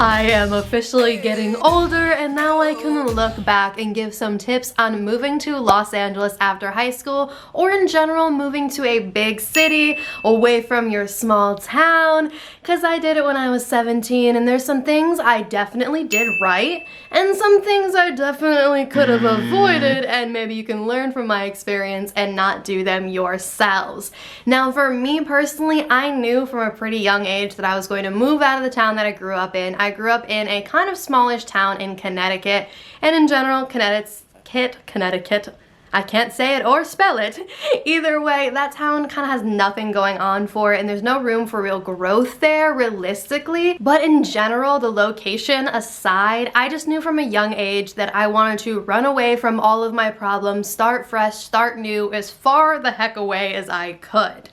I am officially getting older, and now I can look back and give some tips on moving to Los Angeles after high school, or in general moving to a big city away from your small town, because I did it when I was 17 and there's some things I definitely did right and some things I definitely could have avoided, and maybe you can learn from my experience and not do them yourselves. Now for me personally, I knew from a pretty young age that I was going to move out of the town that I grew up in. I grew up in a kind of smallish town in Connecticut, and in general, Connecticut, I can't say it or spell it. Either way, that town kind of has nothing going on for it, and there's no room for real growth there, realistically. But in general, the location aside, I just knew from a young age that I wanted to run away from all of my problems, start fresh, start new, as far the heck away as I could.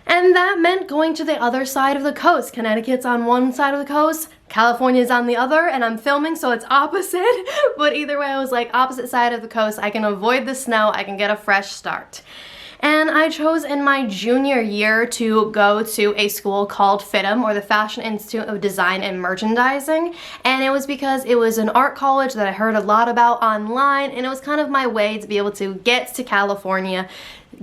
And that meant going to the other side of the coast. Connecticut's on one side of the coast, California's on the other, and I'm filming so it's opposite. But either way, I was like, opposite side of the coast, I can avoid the snow, I can get a fresh start. And I chose in my junior year to go to a school called FITM, or the Fashion Institute of Design and Merchandising. And it was because it was an art college that I heard a lot about online, and it was kind of my way to be able to get to California,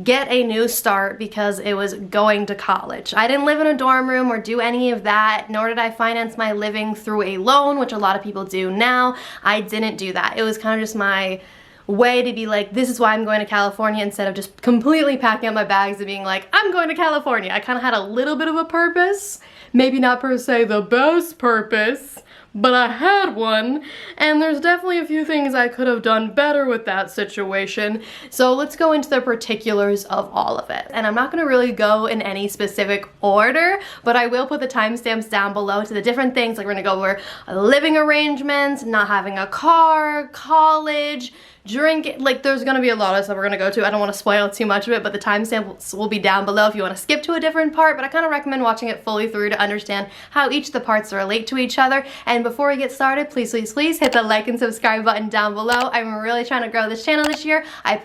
get a new start, because it was going to college. I didn't live in a dorm room or do any of that, nor did I finance my living through a loan, which a lot of people do now. I didn't do that. It was kind of just my way to be like, this is why I'm going to California, instead of just completely packing up my bags and being like, I'm going to California. I kind of had a little bit of a purpose, maybe not per se the best purpose, but I had one, and there's definitely a few things I could have done better with that situation. So let's go into the particulars of all of it. And I'm not gonna really go in any specific order, but I will put the timestamps down below to the different things. Like, we're gonna go over living arrangements, not having a car, college, drinking, like there's gonna be a lot of stuff we're gonna go to. I don't want to spoil too much of it, but the timestamps will be down below if you want to skip to a different part, but I kind of recommend watching it fully through to understand how each of the parts relate to each other. And before we get started, please hit the like and subscribe button down below. I'm really trying to grow this channel this year. I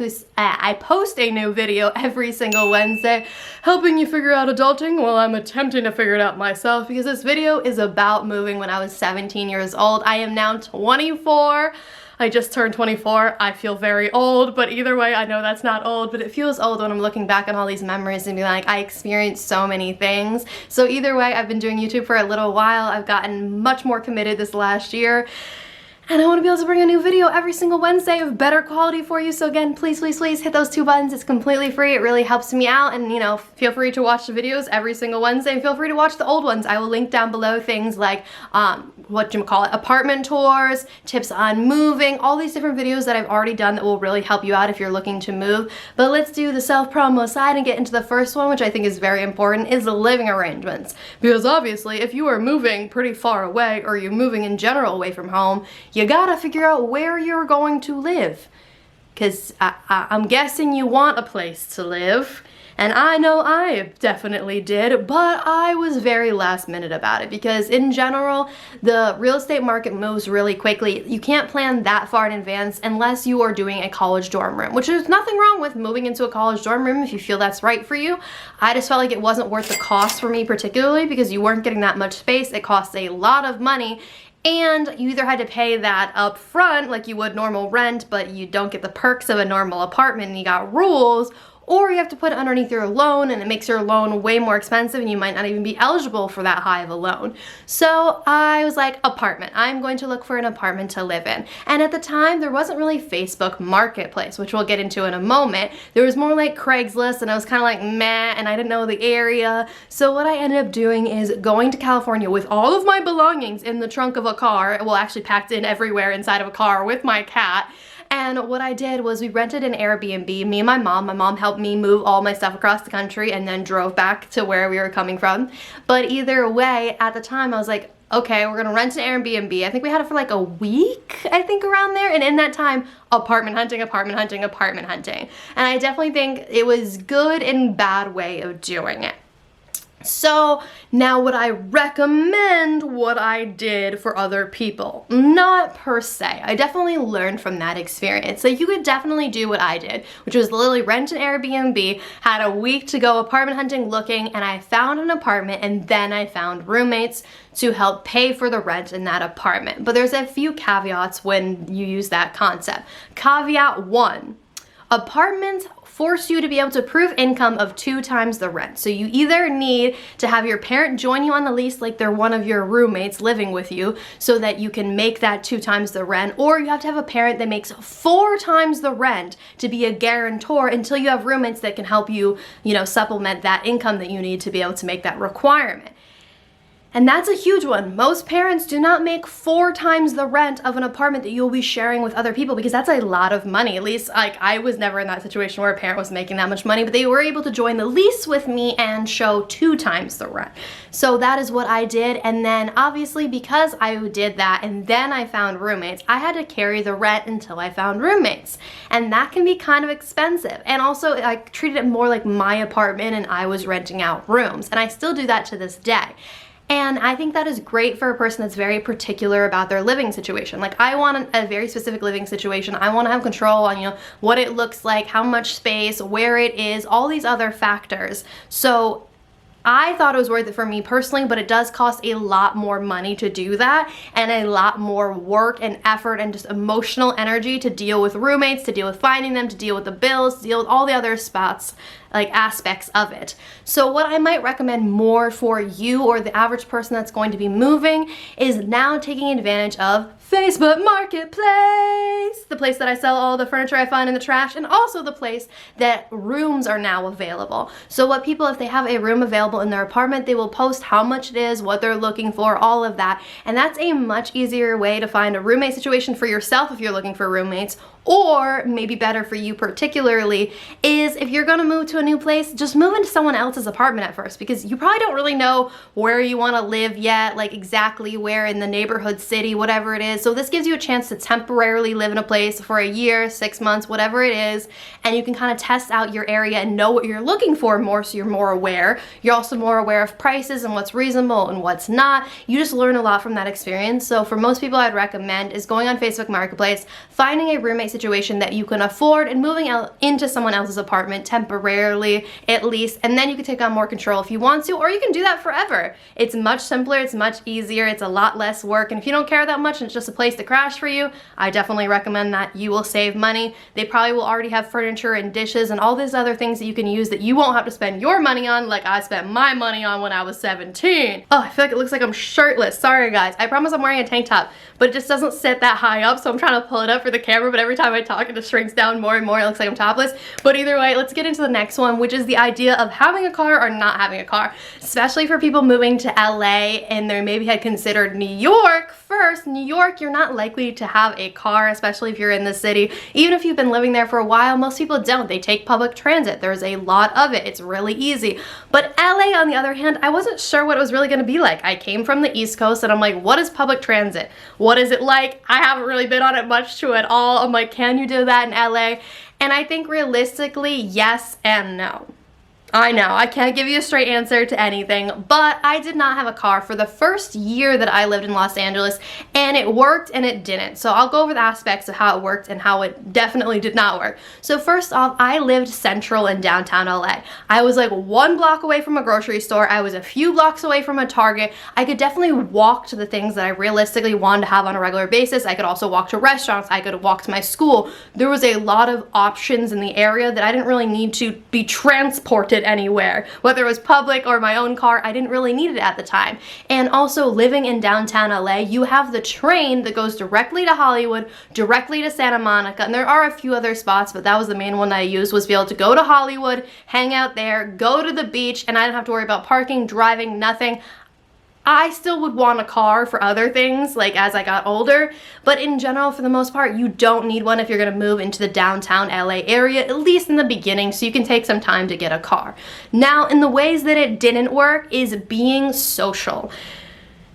post a new video every single Wednesday, helping you figure out adulting while I'm attempting to figure it out myself, because this video is about moving when I was 17 years old. I am now 24. I just turned 24. I feel very old, but either way, I know that's not old, but it feels old when I'm looking back on all these memories and being like, I experienced so many things. So either way, I've been doing YouTube for a little while. I've gotten much more committed this last year, and I want to be able to bring a new video every single Wednesday of better quality for you. So again, please hit those two buttons. It's completely free. It really helps me out. And you know, feel free to watch the videos every single Wednesday, and feel free to watch the old ones. I will link down below things like apartment tours, tips on moving, all these different videos that I've already done that will really help you out if you're looking to move. But let's do the self-promo side and get into the first one, which I think is very important, is the living arrangements. Because obviously, if you are moving pretty far away, or you're moving in general away from home, you gotta figure out where you're going to live. Because I'm guessing you want a place to live. And I know I definitely did, but I was very last minute about it, because in general, the real estate market moves really quickly. You can't plan that far in advance unless you are doing a college dorm room, which is nothing wrong with moving into a college dorm room if you feel that's right for you. I just felt like it wasn't worth the cost for me particularly, because you weren't getting that much space. It costs a lot of money. And you either had to pay that up front like you would normal rent, but you don't get the perks of a normal apartment and you got rules, or you have to put it underneath your loan, and it makes your loan way more expensive and you might not even be eligible for that high of a loan. So I was like, apartment. I'm going to look for an apartment to live in. And at the time, there wasn't really Facebook Marketplace, which we'll get into in a moment. There was more like Craigslist, and I was kind of like, meh, and I didn't know the area. So what I ended up doing is going to California with all of my belongings in the trunk of a car, well, actually packed in everywhere inside of a car with my cat. And what I did was we rented an Airbnb, me and my mom. My mom helped me move all my stuff across the country and then drove back to where we were coming from. But either way, at the time I was like, okay, we're gonna rent an Airbnb. I think we had it for like a week, I think around there. And in that time, apartment hunting. And I definitely think it was good and bad way of doing it. So now would I recommend what I did for other people? Not per se. I definitely learned from that experience. So you could definitely do what I did, which was literally rent an Airbnb, had a week to go apartment hunting looking, and I found an apartment, and then I found roommates to help pay for the rent in that apartment. But there's a few caveats when you use that concept. Caveat 1, apartments force you to be able to prove income of 2 times the rent. So you either need to have your parent join you on the lease like they're one of your roommates living with you so that you can make that 2 times the rent, or you have to have a parent that makes 4 times the rent to be a guarantor until you have roommates that can help you, supplement that income that you need to be able to make that requirement. And that's a huge one. Most parents do not make 4 times the rent of an apartment that you'll be sharing with other people, because that's a lot of money. At least, I was never in that situation where a parent was making that much money, but they were able to join the lease with me and show 2 times the rent. So that is what I did. And then obviously, because I did that and then I found roommates, I had to carry the rent until I found roommates. And that can be kind of expensive. And also, I treated it more like my apartment and I was renting out rooms. And I still do that to this day. And I think that is great for a person that's very particular about their living situation. Like, I want a very specific living situation. I want to have control on, what it looks like, how much space, where it is, all these other factors. So I thought it was worth it for me personally, but it does cost a lot more money to do that, and a lot more work and effort and just emotional energy to deal with roommates, to deal with finding them, to deal with the bills, to deal with all the other aspects of it. So what I might recommend more for you or the average person that's going to be moving is now taking advantage of Facebook Marketplace, the place that I sell all the furniture I find in the trash, and also the place that rooms are now available. So what people, if they have a room available in their apartment, they will post how much it is, what they're looking for, all of that. And that's a much easier way to find a roommate situation for yourself if you're looking for roommates. Or maybe better for you particularly is if you're gonna move to a new place, just move into someone else's apartment at first, because you probably don't really know where you wanna live yet, like exactly where in the neighborhood, city, whatever it is. So this gives you a chance to temporarily live in a place for a year, 6 months, whatever it is, and you can kind of test out your area and know what you're looking for more, so you're more aware. You're also more aware of prices and what's reasonable and what's not. You just learn a lot from that experience. So for most people, I'd recommend is going on Facebook Marketplace, finding a roommate situation that you can afford, and moving out into someone else's apartment temporarily at least, and then you can take on more control if you want to, or you can do that forever. It's much simpler, it's much easier, it's a lot less work, and if you don't care that much and it's just a place to crash for you, I definitely recommend that. You will save money. They probably will already have furniture and dishes and all these other things that you can use that you won't have to spend your money on like I spent my money on when I was 17. Oh, I feel like it looks like I'm shirtless. Sorry guys, I promise I'm wearing a tank top, but it just doesn't sit that high up, so I'm trying to pull it up for the camera, but every time I talk it just shrinks down more and more. It looks like I'm topless. But either way, let's get into the next one, which is the idea of having a car or not having a car, especially for people moving to LA and they maybe had considered New York first. New York, you're not likely to have a car, especially if you're in the city. Even if you've been living there for a while, most people don't. They take public transit. There's a lot of it. It's really easy. But LA, on the other hand, I wasn't sure what it was really going to be like. I came from the East Coast and I'm like, what is public transit? What is it like? I haven't really been on it much to at all. I'm like, can you do that in LA? And I think realistically, yes and no. I know, I can't give you a straight answer to anything, but I did not have a car for the first year that I lived in Los Angeles, and it worked and it didn't. So I'll go over the aspects of how it worked and how it definitely did not work. So first off, I lived central in downtown LA. I was like 1 block away from a grocery store. I was a few blocks away from a Target. I could definitely walk to the things that I realistically wanted to have on a regular basis. I could also walk to restaurants. I could walk to my school. There was a lot of options in the area that I didn't really need to be transported anywhere, whether it was public or my own car. I didn't really need it at the time. And also living in downtown LA, you have the train that goes directly to Hollywood, directly to Santa Monica, and there are a few other spots, but that was the main one that I used, was to be able to go to Hollywood, hang out there, go to the beach, and I didn't have to worry about parking, driving, nothing. I still would want a car for other things, like as I got older, but in general, for the most part, you don't need one if you're gonna move into the downtown LA area, at least in the beginning, so you can take some time to get a car. Now, in the ways that it didn't work is being social.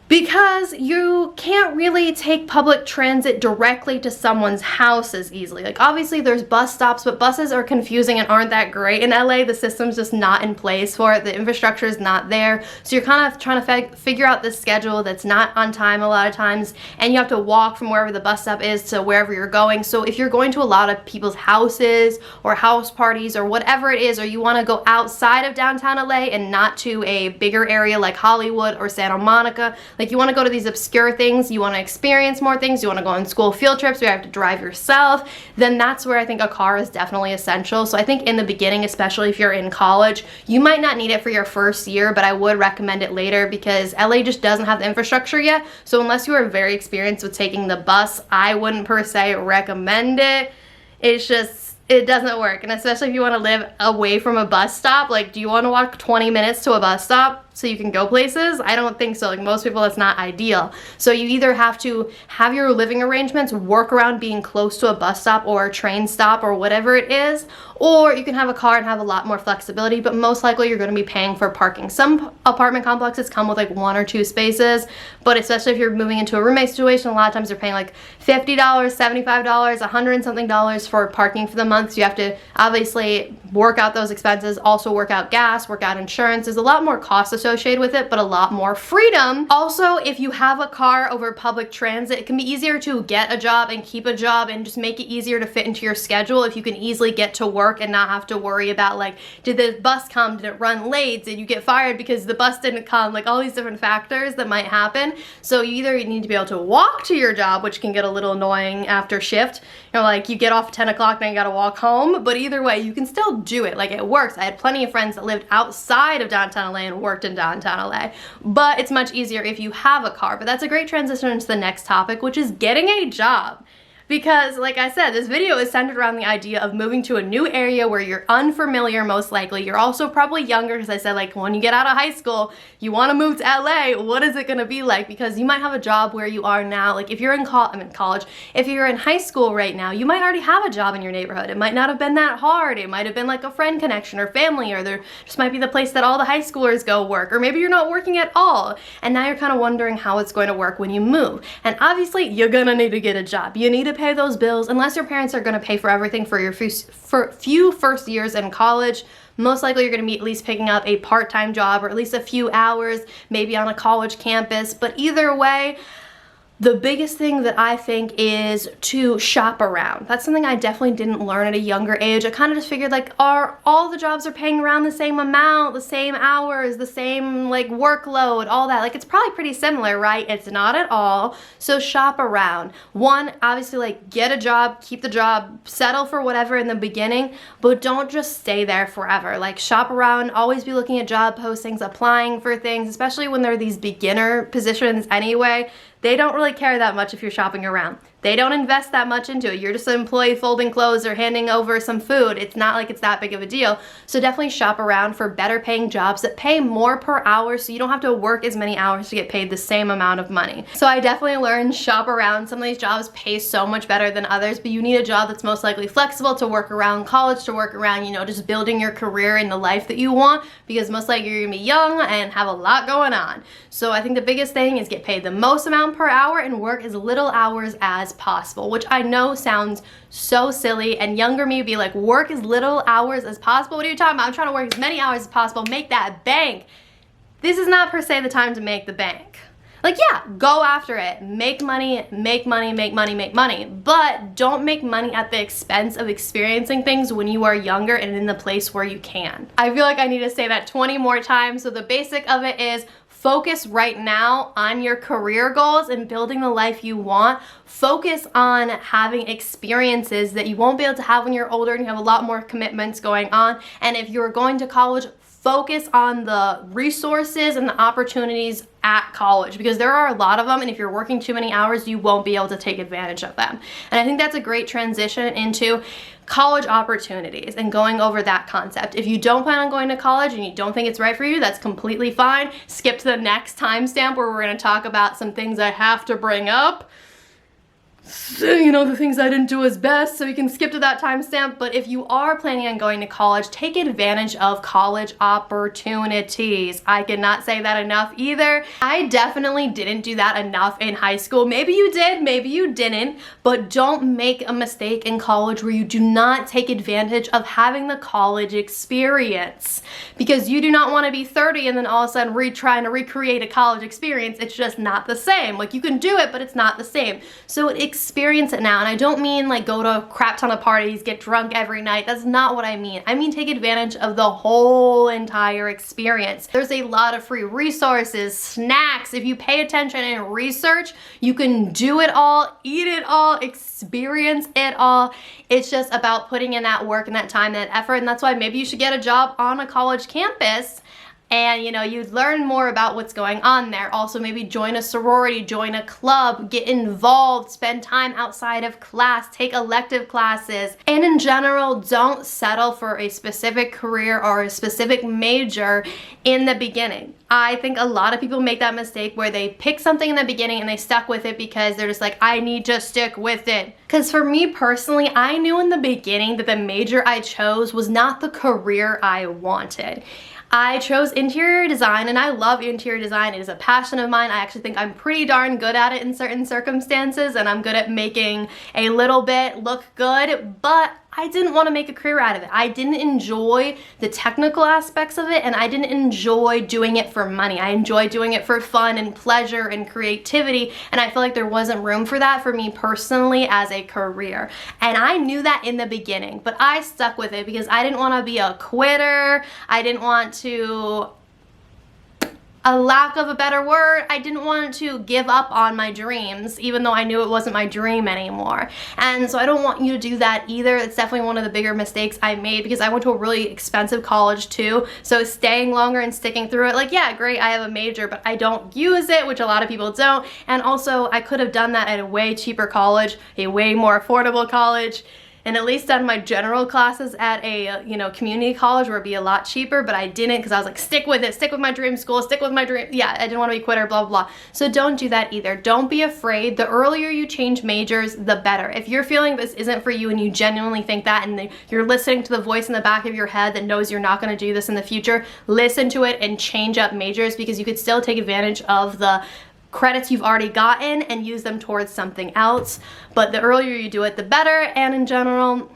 because you can't really take public transit directly to someone's house as easily. Like, obviously there's bus stops, but buses are confusing and aren't that great. In LA, the system's just not in place for it. The infrastructure is not there. So you're kind of trying to figure out this schedule that's not on time a lot of times, and you have to walk from wherever the bus stop is to wherever you're going. So if you're going to a lot of people's houses or house parties or whatever it is, or you want to go outside of downtown LA and not to a bigger area like Hollywood or Santa Monica, like you want to go to these obscure things, you want to experience more things, you want to go on school field trips where you have to drive yourself, then that's where I think a car is definitely essential. So I think in the beginning, especially if you're in college, you might not need it for your first year, but I would recommend it later because LA just doesn't have the infrastructure yet. So unless you are very experienced with taking the bus, I wouldn't per se recommend it. It's just, it doesn't work. And especially if you want to live away from a bus stop, like, do you want to walk 20 minutes to a bus stop so you can go places? I don't think so. Like, most people, that's not ideal. So you either have to have your living arrangements work around being close to a bus stop or a train stop or whatever it is, or you can have a car and have a lot more flexibility, but most likely you're going to be paying for parking. Some apartment complexes come with like 1 or 2 spaces, but especially if you're moving into a roommate situation, a lot of times you're paying like $50, $75, $100 and something for parking for the month. So you have to obviously work out those expenses, also work out gas, work out insurance. There's a lot more costs associated with it, but a lot more freedom. Also, if you have a car over public transit, it can be easier to get a job and keep a job and just make it easier to fit into your schedule if you can easily get to work and not have to worry about, like, did the bus come, did it run late, did you get fired because the bus didn't come, like all these different factors that might happen. So you either need to be able to walk to your job, which can get a little annoying after shift, you know, like you get off at 10 o'clock and you gotta walk home, but either way, you can still do it. Like, it works. I had plenty of friends that lived outside of downtown LA and worked in downtown LA, but it's much easier if you have a car. But that's a great transition into the next topic, which is getting a job. Because, like I said, this video is centered around the idea of moving to a new area where you're unfamiliar, most likely. You're also probably younger, because I said, like, when you get out of high school, you want to move to LA. What is it going to be like? Because you might have a job where you are now. Like, if you're in college, if you're in high school right now, you might already have a job in your neighborhood. It might not have been that hard. It might have been like a friend connection or family, or there just might be the place that all the high schoolers go work, or maybe you're not working at all. And now you're kind of wondering how it's going to work when you move. And obviously, you're going to need to get a job. You need to pay those bills, unless your parents are going to pay for everything for your few first years in college. Most likely you're going to be at least picking up a part-time job or at least a few hours, maybe on a college campus. But either way, the biggest thing that I think is to shop around. That's something I definitely didn't learn at a younger age. I kind of just figured, like, all the jobs are paying around the same amount, the same hours, the same, like, workload, all that. Like, it's probably pretty similar, right? It's not at all. So shop around. One, obviously, like, get a job, keep the job, settle for whatever in the beginning, but don't just stay there forever. Like, shop around, always be looking at job postings, applying for things, especially when they're these beginner positions anyway. They don't really care that much if you're shopping around. They don't invest that much into it. You're just an employee folding clothes or handing over some food. It's not like it's that big of a deal. So definitely shop around for better paying jobs that pay more per hour, so you don't have to work as many hours to get paid the same amount of money. So I definitely learned shop around. Some of these jobs pay so much better than others, but you need a job that's most likely flexible to work around college, to work around, you know, just building your career in the life that you want, because most likely you're gonna be young and have a lot going on. So I think the biggest thing is get paid the most amount per hour and work as little hours as possible, which I know sounds so silly, and younger me would be like, work as little hours as possible? What are you talking about? I'm trying to work as many hours as possible, make that bank. This is not per se the time to make the bank. Like, yeah, go after it, make money, make money, make money, make money, but don't make money at the expense of experiencing things when you are younger and in the place where you can. I feel like I need to say that 20 more times. So the basic of it is, focus right now on your career goals and building the life you want. Focus on having experiences that you won't be able to have when you're older and you have a lot more commitments going on. And if you're going to college, focus on the resources and the opportunities at college, because there are a lot of them, and if you're working too many hours, you won't be able to take advantage of them. And I think that's a great transition into college opportunities and going over that concept. If you don't plan on going to college and you don't think it's right for you, that's completely fine. Skip to the next timestamp where we're going to talk about some things I have to bring up. you know, the things I didn't do as best, so you can skip to that timestamp. But if you are planning on going to college, take advantage of college opportunities. I cannot say that enough either. I definitely didn't do that enough in high school. Maybe you did, maybe you didn't, but don't make a mistake in college where you do not take advantage of having the college experience, because you do not want to be 30 and then all of a sudden trying to recreate a college experience. It's just not the same. Like, you can do it, but it's not the same. So experience it now. And I don't mean like go to a crap ton of parties, get drunk every night. That's not what I mean. I mean take advantage of the whole entire experience. There's a lot of free resources, snacks. If you pay attention and research, you can do it all, eat it all, experience it all. It's just about putting in that work and that time, that effort. And that's why maybe you should get a job on a college campus. And, you know, you'd learn more about what's going on there. Also, maybe join a sorority, join a club, get involved, spend time outside of class, take elective classes. And in general, don't settle for a specific career or a specific major in the beginning. I think a lot of people make that mistake where they pick something in the beginning and they stuck with it because they're just like, I need to stick with it. Because for me personally, I knew in the beginning that the major I chose was not the career I wanted. I chose interior design, and I love interior design. It is a passion of mine. I actually think I'm pretty darn good at it in certain circumstances, and I'm good at making a little bit look good, but I didn't want to make a career out of it. I didn't enjoy the technical aspects of it, and I didn't enjoy doing it for money. I enjoyed doing it for fun and pleasure and creativity, and I feel like there wasn't room for that for me personally as a career. And I knew that in the beginning, but I stuck with it because I didn't want to be a quitter. I didn't want to, a lack of a better word, I didn't want to give up on my dreams, even though I knew it wasn't my dream anymore. And so I don't want you to do that either. It's definitely one of the bigger mistakes I made because I went to a really expensive college too. So staying longer and sticking through it, like, yeah, great, I have a major, but I don't use it, which a lot of people don't. And also, I could have done that at a way cheaper college, a way more affordable college, and at least done my general classes at a, you know, community college where it'd be a lot cheaper, but I didn't because I was like, stick with it, stick with my dream school, stick with my dream. Yeah, I didn't want to be a quitter, blah, blah, blah. So don't do that either. Don't be afraid. The earlier you change majors, the better. If you're feeling this isn't for you and you genuinely think that, and you're listening to the voice in the back of your head that knows you're not going to do this in the future, listen to it and change up majors, because you could still take advantage of the credits you've already gotten and use them towards something else. But the earlier you do it, the better. And in general,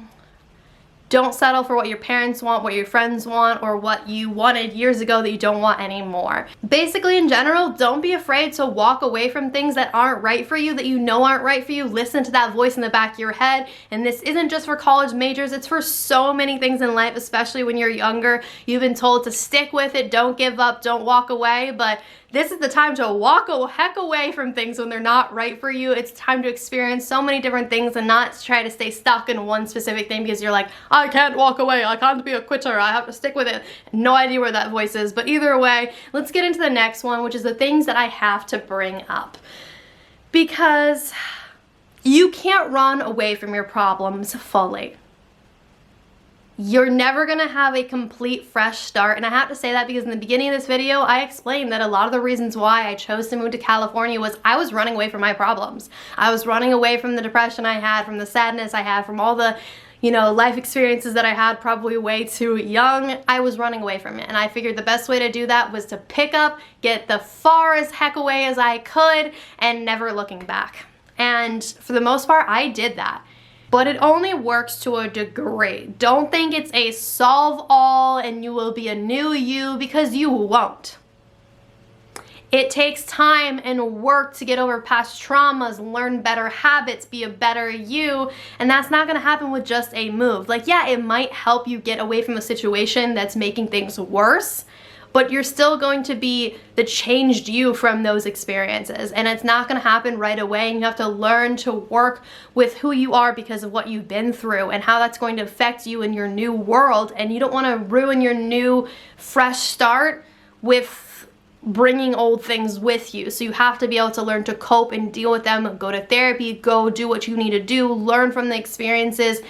don't settle for what your parents want, what your friends want, or what you wanted years ago that you don't want anymore. Basically, in general, don't be afraid to walk away from things that aren't right for you, that you know aren't right for you. Listen to that voice in the back of your head. And this isn't just for college majors, it's for so many things in life, especially when you're younger. You've been told to stick with it, don't give up, don't walk away, but this is the time to walk a heck away from things when they're not right for you. It's time to experience so many different things and not try to stay stuck in one specific thing because you're like, I can't walk away, I can't be a quitter, I have to stick with it. No idea where that voice is, but either way, let's get into the next one, which is the things that I have to bring up. Because you can't run away from your problems fully. You're never gonna have a complete fresh start. And I have to say that because in the beginning of this video, I explained that a lot of the reasons why I chose to move to California was I was running away from my problems. I was running away from the depression I had, from the sadness I had, from all the, you know, life experiences that I had probably way too young. I was running away from it. And I figured the best way to do that was to pick up, get the far as heck away as I could, and never looking back. And for the most part, I did that. But it only works to a degree. Don't think it's a solve all and you will be a new you, because you won't. It takes time and work to get over past traumas, learn better habits, be a better you, and that's not gonna happen with just a move. Like, yeah, it might help you get away from a situation that's making things worse, but you're still going to be the changed you from those experiences. And it's not gonna happen right away, and you have to learn to work with who you are because of what you've been through and how that's going to affect you in your new world. And you don't wanna ruin your new, fresh start with bringing old things with you. So you have to be able to learn to cope and deal with them, go to therapy, go do what you need to do, learn from the experiences,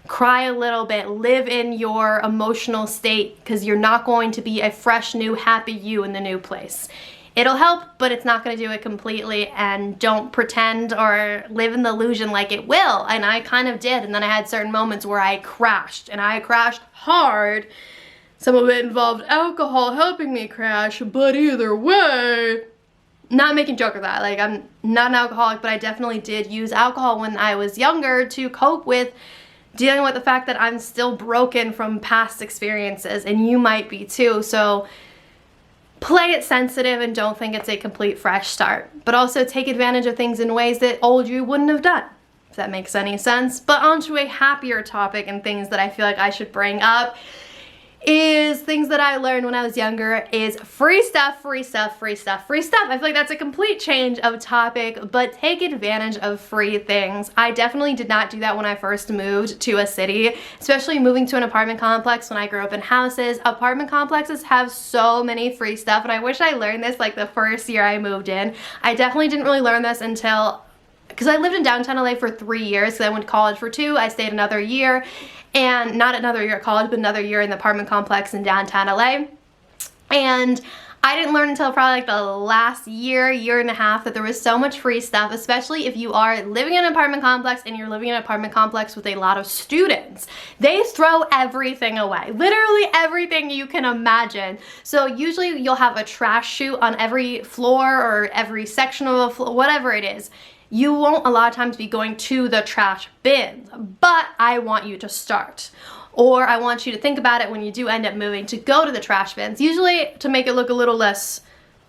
cry a little bit, live in your emotional state, because you're not going to be a fresh, new, happy you in the new place. It'll help, but it's not gonna do it completely, and don't pretend or live in the illusion like it will. And I kind of did, and then I had certain moments where I crashed, and I crashed hard. Some of it involved alcohol helping me crash, but either way, not making a joke of that. Like, I'm not an alcoholic, but I definitely did use alcohol when I was younger to cope with dealing with the fact that I'm still broken from past experiences, and you might be too. So play it sensitive and don't think it's a complete fresh start, but also take advantage of things in ways that old you wouldn't have done, if that makes any sense. But onto a happier topic and things that I feel like I should bring up is things that I learned when I was younger is free stuff, free stuff, free stuff, free stuff. I feel like that's a complete change of topic, but take advantage of free things. I definitely did not do that when I first moved to a city, especially moving to an apartment complex when I grew up in houses. Apartment complexes have so many free stuff, and I wish I learned this like the first year I moved in. I definitely didn't really learn this until, because I lived in downtown LA for 3 years, because I went to college for 2, I stayed another year, and not another year at college, but another year in the apartment complex in downtown LA. And I didn't learn until probably like the last year, year and a half, that there was so much free stuff, especially if you are living in an apartment complex and you're living in an apartment complex with a lot of students. They throw everything away, literally everything you can imagine. So usually you'll have a trash chute on every floor or every section of a floor, whatever it is. You won't a lot of times be going to the trash bins, but I want you to start. Or I want you to think about it when you do end up moving to go to the trash bins, usually to make it look a little less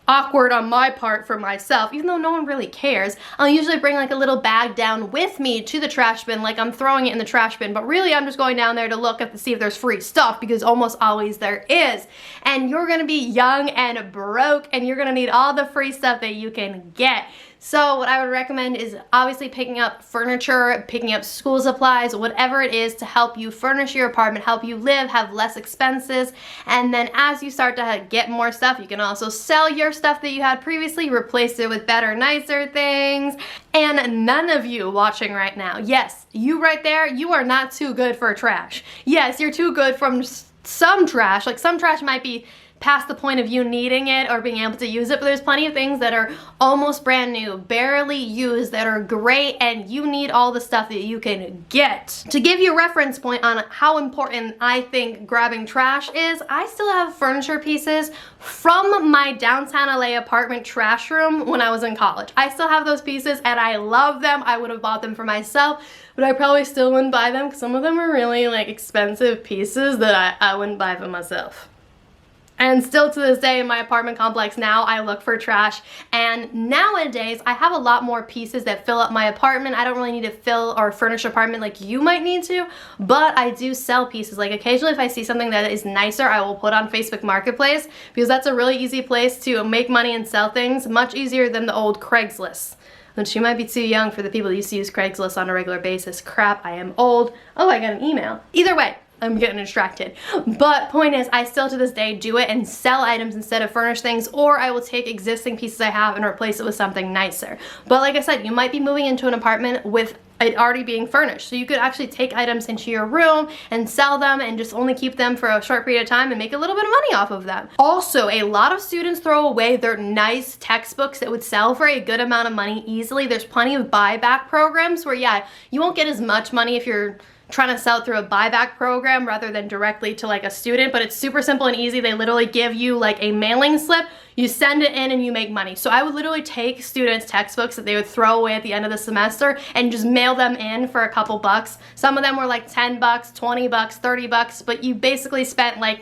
awkward on my part for myself, even though no one really cares. I'll usually bring like a little bag down with me to the trash bin, like I'm throwing it in the trash bin, but really I'm just going down there to look to see if there's free stuff, because almost always there is. And you're gonna be young and broke, and you're gonna need all the free stuff that you can get. So what I would recommend is obviously picking up furniture, picking up school supplies, whatever it is to help you furnish your apartment, help you live, have less expenses. And then as you start to get more stuff, you can also sell your stuff that you had previously, replace it with better, nicer things. And none of you watching right now, yes, you right there, you are not too good for trash. Yes, you're too good from some trash. Like, some trash might be past the point of you needing it or being able to use it, but there's plenty of things that are almost brand new, barely used, that are great, and you need all the stuff that you can get. To give you a reference point on how important I think grabbing trash is, I still have furniture pieces from my downtown LA apartment trash room when I was in college. I still have those pieces and I love them. I would have bought them for myself, but I probably still wouldn't buy them because some of them are really like expensive pieces that I wouldn't buy for myself. And still to this day in my apartment complex now, I look for trash, and nowadays I have a lot more pieces that fill up my apartment. I don't really need to fill or furnish an apartment like you might need to, but I do sell pieces. Like, occasionally if I see something that is nicer, I will put on Facebook Marketplace, because that's a really easy place to make money and sell things, much easier than the old Craigslist. And she might be too young for the people that used to use Craigslist on a regular basis. Crap, I am old. Oh, I got an email. Either way, I'm getting distracted. But point is, I still to this day do it and sell items instead of furnish things, or I will take existing pieces I have and replace it with something nicer. But like I said, you might be moving into an apartment with it already being furnished. So you could actually take items into your room and sell them and just only keep them for a short period of time and make a little bit of money off of them. Also, a lot of students throw away their nice textbooks that would sell for a good amount of money easily. There's plenty of buyback programs where, yeah, you won't get as much money if you're trying to sell it through a buyback program rather than directly to like a student, but it's super simple and easy. They literally give you like a mailing slip, you send it in and you make money. So I would literally take students' textbooks that they would throw away at the end of the semester and just mail them in for a couple bucks. Some of them were like 10 bucks, 20 bucks, 30 bucks, but you basically spent like,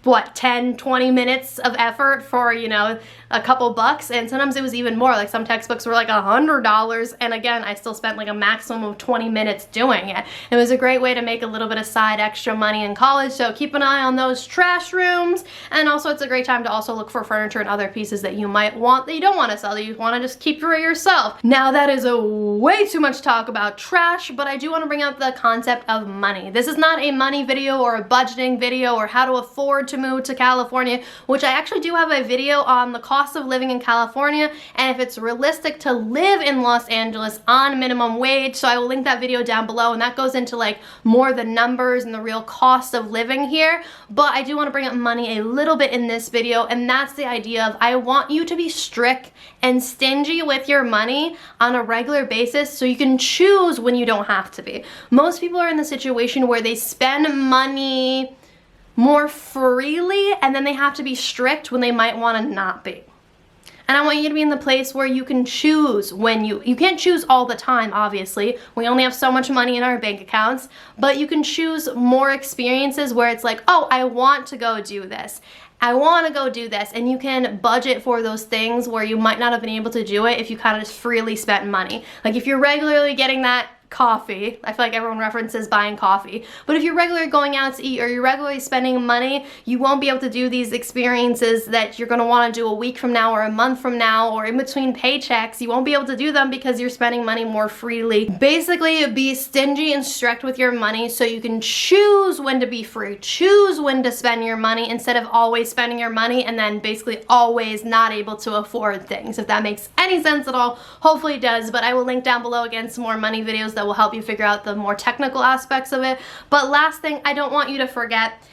what, 10, 20 minutes of effort for, you know, a couple bucks. And sometimes it was even more. Like, some textbooks were like $100, and again, I still spent like a maximum of 20 minutes doing it. It was a great way to make a little bit of side extra money in college, so keep an eye on those trash rooms. And also, it's a great time to also look for furniture and other pieces that you might want that you don't want to sell, that you want to just keep for yourself. Now, that is a way too much talk about trash, but I do want to bring up the concept of money. This is not a money video or a budgeting video or how to afford to move to California, which I actually do have a video on the cost cost of living in California and if it's realistic to live in Los Angeles on minimum wage. So I will link that video down below, and that goes into like more the numbers and the real cost of living here. But I do want to bring up money a little bit in this video, and that's the idea of I want you to be strict and stingy with your money on a regular basis so you can choose when you don't have to be. Most people are in the situation where they spend money more freely and then they have to be strict when they might want to not be. And I want you to be in the place where you can choose when you can't choose all the time, obviously. We only have so much money in our bank accounts, but you can choose more experiences where it's like, oh, I want to go do this. I want to go do this, and you can budget for those things where you might not have been able to do it if you kind of just freely spent money. Like if you're regularly getting that coffee, I feel like everyone references buying coffee, but if you're regularly going out to eat or you're regularly spending money, you won't be able to do these experiences that you're going to want to do a week from now or a month from now or in between paychecks. You won't be able to do them because you're spending money more freely. Basically, be stingy and strict with your money so you can choose when to be free, choose when to spend your money instead of always spending your money and then basically always not able to afford things. If that makes any sense at all, hopefully it does, but I will link down below again some more money videos that will help you figure out the more technical aspects of it. But last thing I don't want you to forget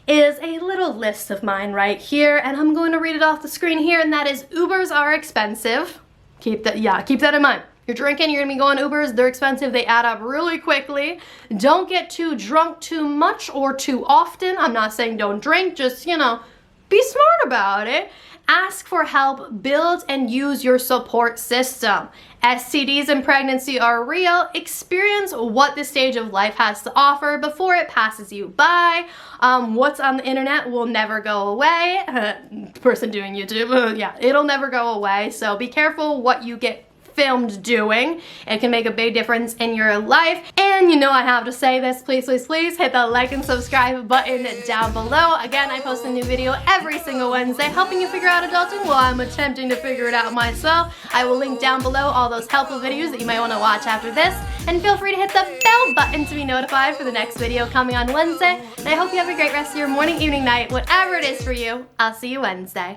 is a little list of mine right here, and I'm going to read it off the screen here, and that is Ubers are expensive. Keep that in mind. You're drinking, you're gonna be going Ubers, they're expensive, they add up really quickly. Don't get too drunk too much or too often. I'm not saying don't drink, just, you know, be smart about it. Ask for help, build and use your support system. STDs and pregnancy are real. Experience what this stage of life has to offer before it passes you by. What's on the internet will never go away. Person doing YouTube, yeah, it'll never go away. So be careful what you get filmed doing. It can make a big difference in your life. And you know I have to say this, please, please, please hit the like and subscribe button down below. Again, I post a new video every single Wednesday helping you figure out adulting while I'm attempting to figure it out myself. I will link down below all those helpful videos that you might want to watch after this. And feel free to hit the bell button to be notified for the next video coming on Wednesday. And I hope you have a great rest of your morning, evening, night, whatever it is for you. I'll see you Wednesday.